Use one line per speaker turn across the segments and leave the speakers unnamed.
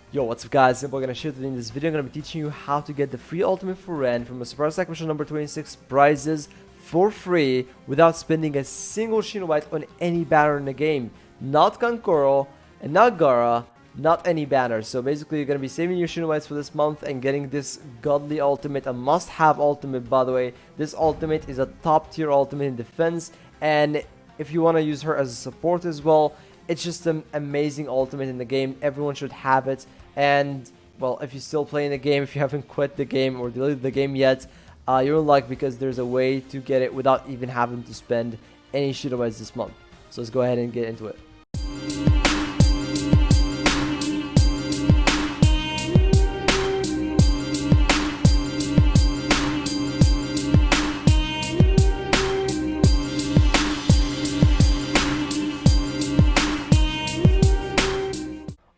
Yo, what's up guys, we're gonna show today in this video. I'm gonna be teaching you how to get the free ultimate for Ren from a surprise attack mission number 26 prizes for free without spending a single Shinobite on any banner in the game. Not Kankuro and not Gara, not any banner. So basically you're gonna be saving your Shinobites for this month and getting this godly ultimate, a must-have ultimate by the way. This ultimate is a top tier ultimate in defense, and if you want to use her as a support as well, it's just an amazing ultimate in the game. Everyone should have it. And well, if you're still playing the game, if you haven't quit the game or deleted the game yet, you're in luck because there's a way to get it without even having to spend any Shinobites this month. So let's go ahead and get into it.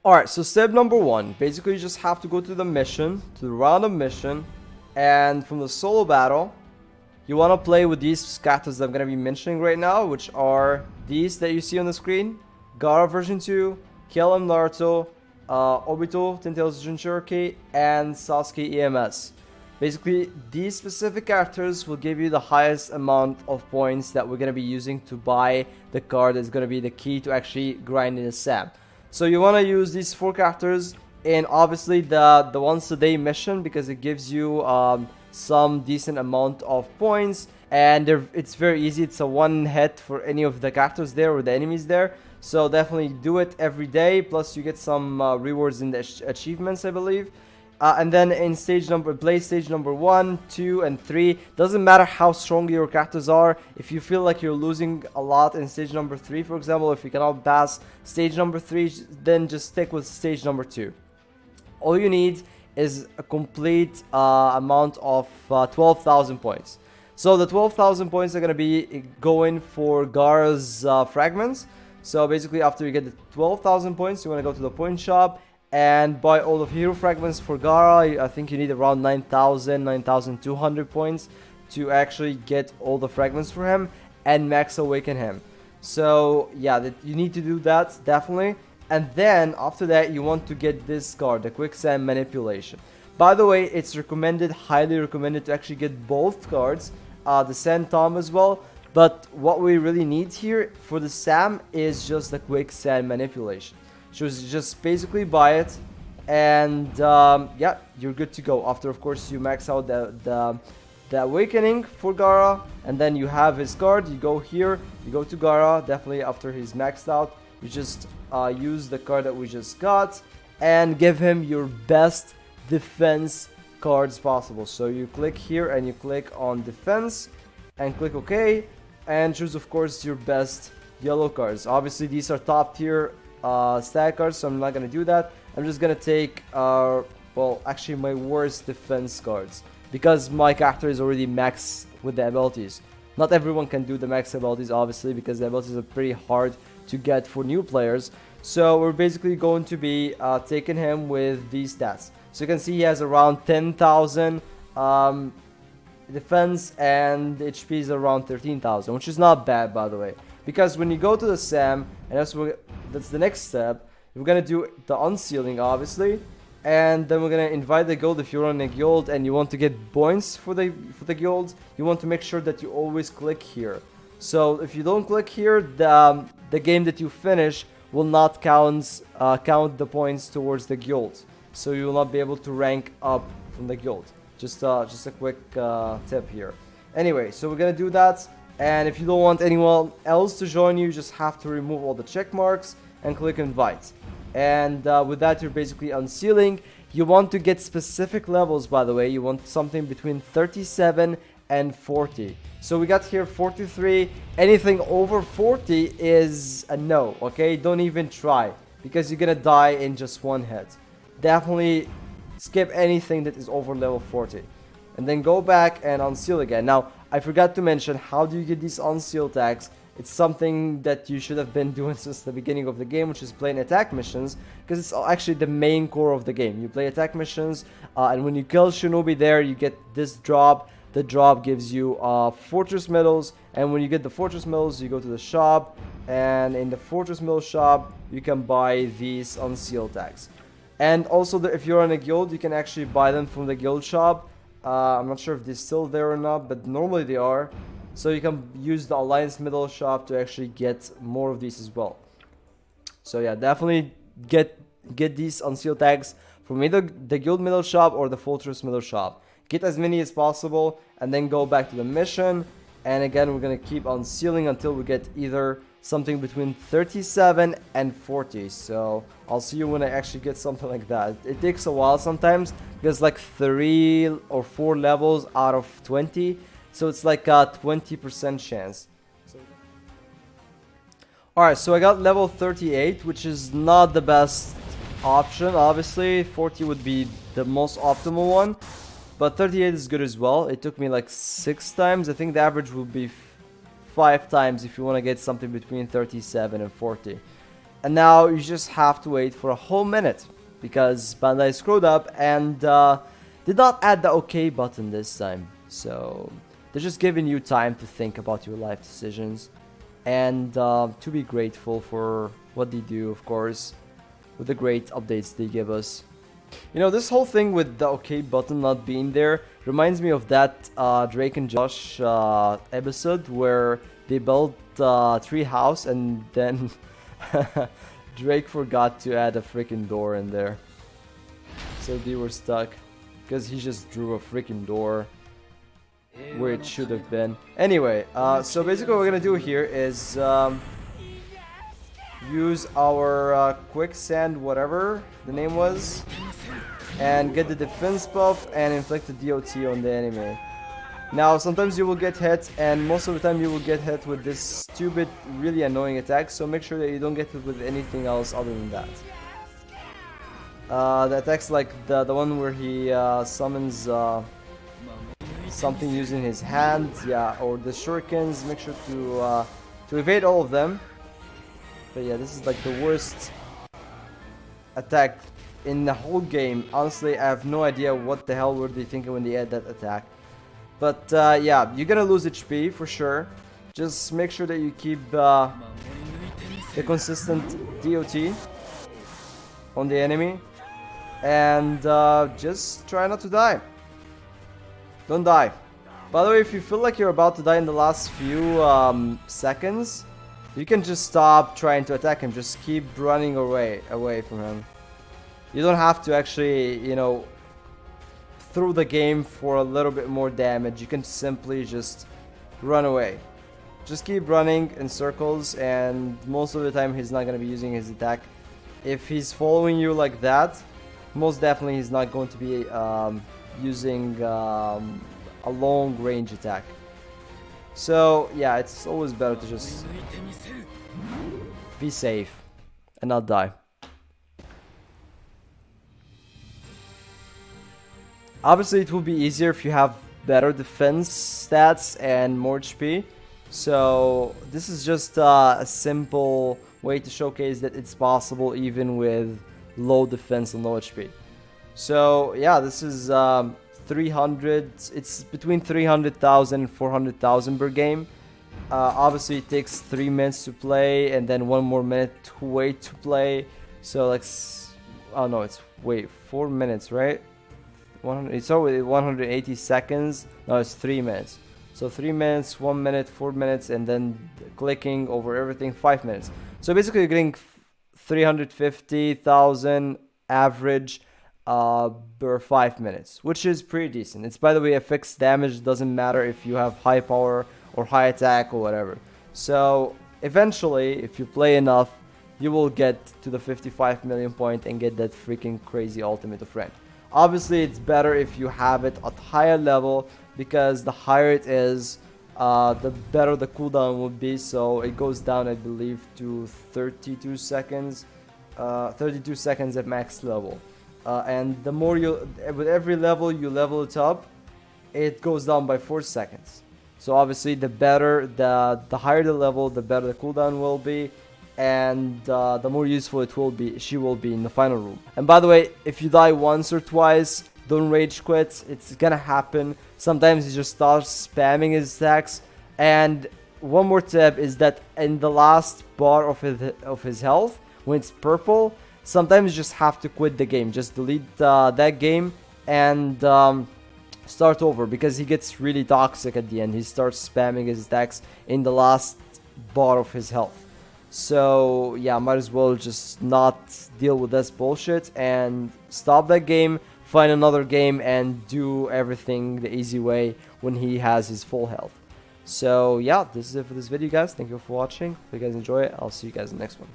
Alright, so step number one, basically you just have to go to the mission, to the random mission, and from the solo battle, you want to play with these characters that I'm going to be mentioning right now, which are these that you see on the screen: Gaara version 2, KLM Naruto, Obito, Tentails Jinchuriki, and Sasuke EMS. Basically, these specific characters will give you the highest amount of points that we're going to be using to buy the card that's going to be the key to actually grinding the SAM. So you want to use these four characters in obviously the once a day mission, because it gives you some decent amount of points, and it's very easy. It's a one hit for any of the characters there or the enemies there. So definitely do it every day. Plus you get some rewards in the achievements, I believe. And then in play stage number 1, 2, and 3. Doesn't matter how strong your characters are. If you feel like you're losing a lot in stage number 3, for example, if you cannot pass stage number 3, then just stick with stage number 2. All you need is a complete amount of 12,000 points. So the 12,000 points are going to be going for Gaara's fragments. So basically after you get the 12,000 points, you want to go to the point shop and buy all of hero fragments for Gaara. I think you need around 9,200 points to actually get all the fragments for him and max awaken him. So yeah, you need to do that definitely. And then after that you want to get this card, the quicksand manipulation. By the way, it's recommended, highly recommended, to actually get both cards, the Sand Tom as well. But what we really need here for the Sam is just the quicksand manipulation. So just basically buy it, and yeah, you're good to go. After, of course, you max out the awakening for Gaara, and then you have his card. You go here, you go to Gaara. Definitely after he's maxed out, you just use the card that we just got and give him your best defense cards possible. So you click here and you click on defense and click OK, and choose, of course, your best yellow cards. Obviously these are top tier stack cards, so I'm not gonna do that. I'm just gonna take well, actually my worst defense cards, because my character is already maxed with the abilities. Not everyone can do the max abilities, obviously, because the abilities are pretty hard to get for new players. So we're basically going to be taking him with these stats. So you can see he has around 10,000 defense, and HP is around 13,000, which is not bad, by the way. Because when you go to the SAM, and that's the next step, we're gonna do the unsealing, obviously, and then we're gonna invite the guild. If you're on a guild and you want to get points for the guild, you want to make sure that you always click here. So if you don't click here, the game that you finish will not count the points towards the guild, so you will not be able to rank up from the guild. Just a quick tip here. Anyway, so we're gonna do that. And if you don't want anyone else to join you, just have to remove all the check marks and click invite. And with that, you're basically unsealing. You want to get specific levels, by the way. You want something between 37 and 40. So we got here 43. Anything over 40 is a no, okay? Don't even try, because you're gonna die in just one hit. Definitely skip anything that is over level 40. And then go back and unseal again. Now, I forgot to mention, how do you get these unseal tags? It's something that you should have been doing since the beginning of the game, which is playing attack missions, because it's actually the main core of the game. You play attack missions, and when you kill Shinobi there, you get this drop. The drop gives you fortress medals, and when you get the fortress medals, you go to the shop, and in the fortress medal shop, you can buy these unseal tags. And also, if you're on a guild, you can actually buy them from the guild shop. I'm not sure if they're still there or not, but normally they are. So you can use the Alliance Middle shop to actually get more of these as well. So yeah, definitely get these unsealed tags from either the guild middle shop or the fortress middle shop. Get as many as possible and then go back to the mission. And again, we're gonna keep unsealing until we get either something between 37 and 40. So I'll see you when I actually get something like that. It takes a while sometimes because like 3 or 4 levels out of 20. So it's like a 20% chance. Alright, so I got level 38, which is not the best option, obviously. 40 would be the most optimal one. But 38 is good as well. It took me like 6 times. I think the average would be 5 times if you want to get something between 37 and 40. And now you just have to wait for a whole minute. Because Bandai screwed up and did not add the OK button this time. So they're just giving you time to think about your life decisions. And to be grateful for what they do, of course. With the great updates they give us. You know, this whole thing with the OK button not being there reminds me of that Drake and Josh episode where they built a tree house and then Drake forgot to add a freaking door in there. So they were stuck because he just drew a freaking door where it should have been. Anyway, so basically what we're gonna do here is use our quicksand, whatever the name was, and get the defense buff and inflict the DOT on the enemy. Now sometimes you will get hit, and most of the time you will get hit with this stupid, really annoying attack, so make sure that you don't get hit with anything else other than that. The attacks like the one where he summons something using his hand, yeah, or the shurikens, make sure to evade all of them. But yeah, this is like the worst attack in the whole game. Honestly, I have no idea what the hell were they thinking when they had that attack. But yeah, you're gonna lose HP for sure. Just make sure that you keep the consistent DOT on the enemy. And just try not to die. Don't die. By the way, if you feel like you're about to die in the last few seconds, you can just stop trying to attack him. Just keep running away from him. You don't have to actually, you know, through the game for a little bit more damage. You can simply just run away. Just keep running in circles, and most of the time he's not going to be using his attack. If he's following you like that, most definitely he's not going to be using a long range attack. So yeah, it's always better to just be safe and not die. Obviously it will be easier if you have better defense stats and more HP. So this is just a simple way to showcase that it's possible even with low defense and low HP. So yeah, this is 300, it's between 300,000 and 400,000 per game. Obviously it takes 3 minutes to play and then 1 more minute to wait to play. So like, oh no, it's wait 4 minutes, right? It's already 180 seconds. No, it's 3 minutes. So 3 minutes, 1 minute, 4 minutes, and then clicking over everything 5 minutes. So basically you're getting 350,000 average per 5 minutes, which is pretty decent. It's, by the way, a fixed damage. Doesn't matter if you have high power or high attack or whatever. So eventually, if you play enough, you will get to the 55 million point and get that freaking crazy ultimate of rank. Obviously, it's better if you have it at higher level, because the higher it is, the better the cooldown will be. So it goes down, I believe, to 32 seconds. 32 seconds at max level. And the more with every level you level it up, it goes down by 4 seconds. So obviously the better, the higher the level, the better the cooldown will be, and the more useful it will be, she will be in the final room. And by the way, if you die once or twice, don't rage quit. It's gonna happen. Sometimes he just starts spamming his attacks. And one more tip is that in the last bar of his health, when it's purple, sometimes you just have to quit the game. Just delete that game and start over, because he gets really toxic at the end. He starts spamming his attacks in the last bar of his health. So yeah, might as well just not deal with this bullshit and stop that game, find another game, and do everything the easy way when he has his full health. So yeah, this is it for this video, guys. Thank you for watching. If you guys enjoy it, I'll see you guys in the next one.